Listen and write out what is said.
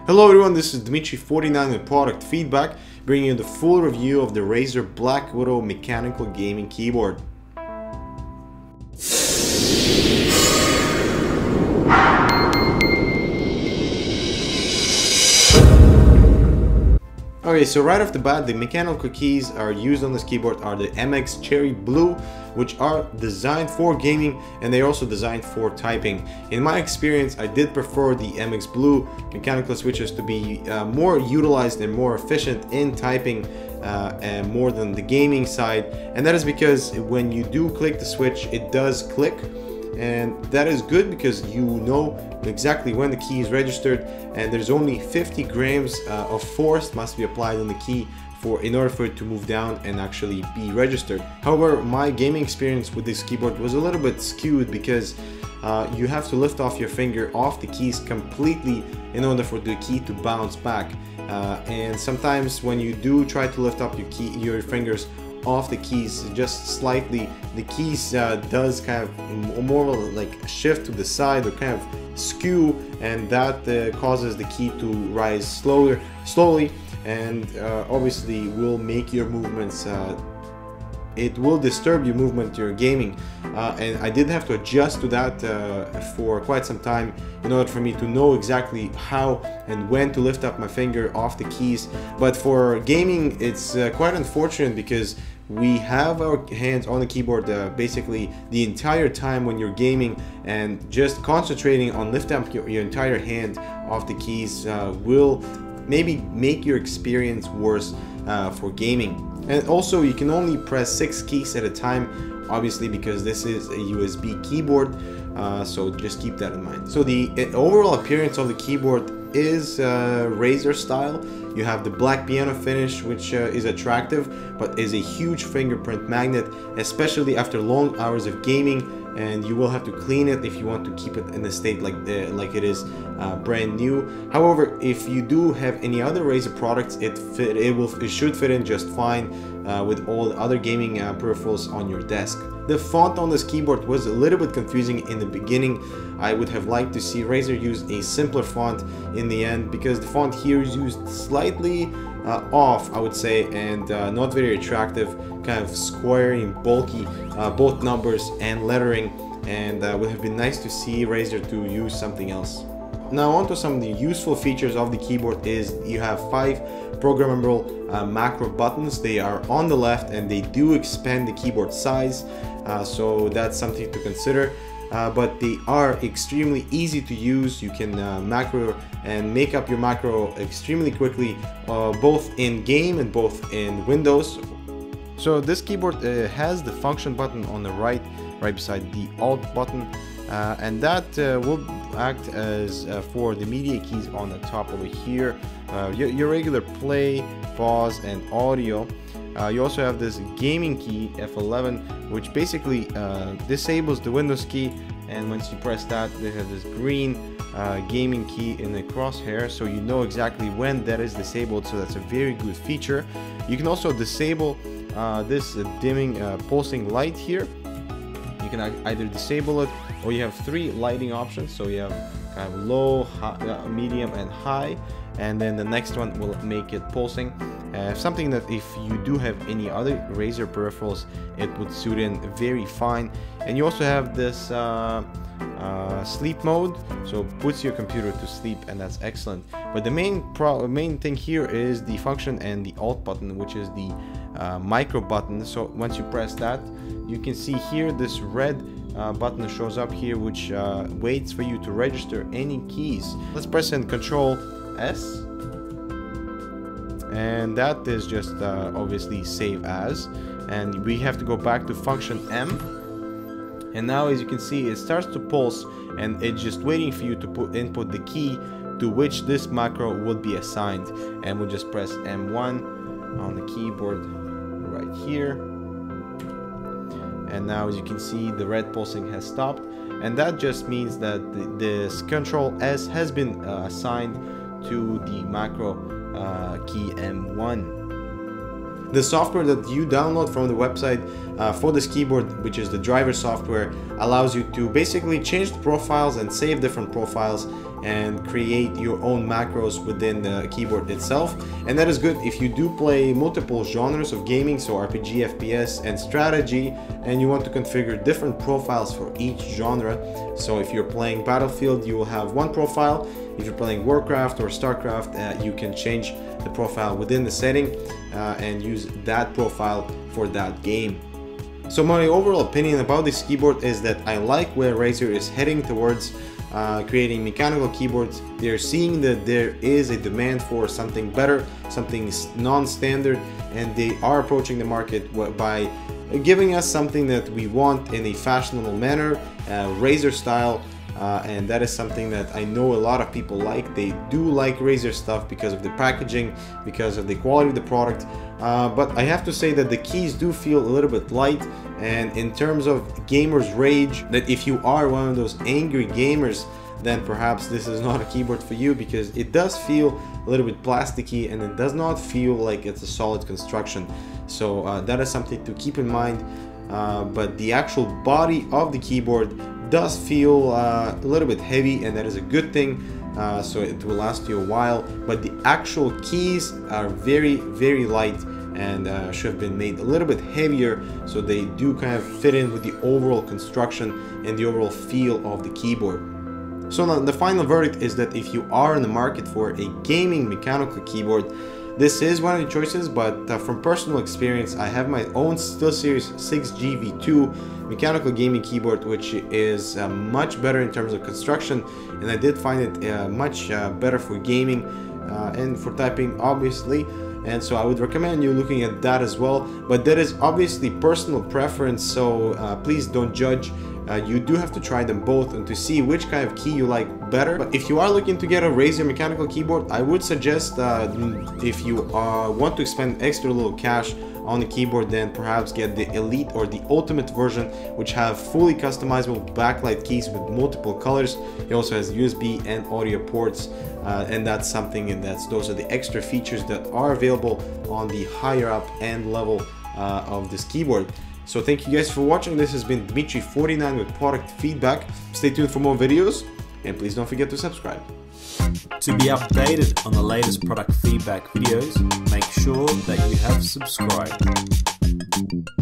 Hello everyone, this is Dmitry49 with Product Feedback, bringing you the full review of the Razer Black Widow mechanical gaming keyboard. Okay, so right off the bat, the mechanical keys are used on this keyboard are the MX Cherry Blue, which are designed for gaming and they're also designed for typing. In my experience, I did prefer the MX Blue mechanical switches to be more utilized and more efficient in typing and more than the gaming side, and that is because when you do click the switch, it does click. And that is good because you know exactly when the key is registered, and there's only 50 grams of force must be applied on the key in order for it to move down and actually be registered. However, my gaming experience with this keyboard was a little bit skewed because you have to lift off your finger off the keys completely in order for the key to bounce back. And sometimes when you do try to lift up your fingers off the keys just slightly, the keys does kind of more like shift to the side or kind of skew, and that causes the key to rise slowly, and obviously will make your movements it will disturb your movement during gaming, and I did have to adjust to that for quite some time in order for me to know exactly how and when to lift up my finger off the keys. But for gaming, it's quite unfortunate because we have our hands on the keyboard basically the entire time when you're gaming, and just concentrating on lifting up your entire hand off the keys will maybe make your experience worse for gaming. And also, you can only press 6 keys at a time, obviously, because this is a USB keyboard, so just keep that in mind. So the overall appearance of the keyboard is Razer style. You have the black piano finish, which is attractive, but is a huge fingerprint magnet, especially after long hours of gaming, and you will have to clean it if you want to keep it in a state like it is brand new. However, if you do have any other Razer products, it should fit in just fine with all the other gaming peripherals on your desk. The font on this keyboard was a little bit confusing in the beginning. I would have liked to see Razer use a simpler font in the end, because the font here is used slightly off, I would say, and not very attractive, kind of square and bulky, both numbers and lettering, and would have been nice to see Razer to use something else. Now on to some of the useful features of the keyboard is you have 5 programmable macro buttons. They are on the left and they do expand the keyboard size, so that's something to consider. But they are extremely easy to use. You can macro and make up your macro extremely quickly, both in game and both in Windows. So this keyboard has the function button on the right beside the alt button, and that will act as for the media keys on the top over here, your regular play, pause, and audio. You also have this gaming key F11, which basically disables the Windows key, and once you press that, they have this green gaming key in the crosshair, so you know exactly when that is disabled, so that's a very good feature. You can also disable this dimming pulsing light here. You can either disable it, or you have 3 lighting options, so you have kind of low, high, medium, and high, and then the next one will make it pulsing. Something that if you do have any other Razer peripherals, it would suit in very fine. And you also have this sleep mode, so it puts your computer to sleep, and that's excellent. But the main thing here is the function and the alt button, which is the micro button. So once you press that, you can see here this red button shows up here, which waits for you to register any keys. Let's press in Control S, and that is just obviously save as, and we have to go back to function M, and now as you can see it starts to pulse, and it's just waiting for you to input the key to which this macro would be assigned. And we'll just press M1 on the keyboard right here, and now as you can see the red pulsing has stopped, and that just means that this Control S has been assigned to the macro key M1. The software that you download from the website for this keyboard, which is the driver software, allows you to basically change the profiles and save different profiles and create your own macros within the keyboard itself. And that is good if you do play multiple genres of gaming, so RPG, FPS, and strategy, and you want to configure different profiles for each genre. So if you're playing Battlefield, you will have one profile. If you're playing Warcraft or Starcraft, you can change the profile within the setting and use that profile for that game. So my overall opinion about this keyboard is that I like where Razer is heading towards creating mechanical keyboards. They're seeing that there is a demand for something better, something non-standard, and they are approaching the market by giving us something that we want in a fashionable manner, Razer style. And that is something that I know a lot of people like. They do like Razer stuff because of the packaging, because of the quality of the product. But I have to say that the keys do feel a little bit light. And in terms of gamers rage, that if you are one of those angry gamers, then perhaps this is not a keyboard for you, because it does feel a little bit plasticky and it does not feel like it's a solid construction. So that is something to keep in mind. But the actual body of the keyboard does feel a little bit heavy, and that is a good thing, so it will last you a while. But the actual keys are very, very light and should have been made a little bit heavier, so they do kind of fit in with the overall construction and the overall feel of the keyboard. So now the final verdict is that if you are in the market for a gaming mechanical keyboard, this is one of the choices. But from personal experience, I have my own SteelSeries 6G V2 mechanical gaming keyboard, which is much better in terms of construction, and I did find it much better for gaming and for typing, obviously. And so I would recommend you looking at that as well. But that is obviously personal preference, so please don't judge. You do have to try them both and to see which kind of key you like better. But if you are looking to get a Razer mechanical keyboard, I would suggest if you want to spend extra little cash on the keyboard, then perhaps get the Elite or the Ultimate version, which have fully customizable backlight keys with multiple colors. It also has USB and audio ports, and that's something, and those are the extra features that are available on the higher up end level of this keyboard. So thank you guys for watching. This has been Dmitry49 with product feedback. Stay tuned for more videos, and please don't forget to subscribe. To be updated on the latest product feedback videos, make sure that you have subscribed.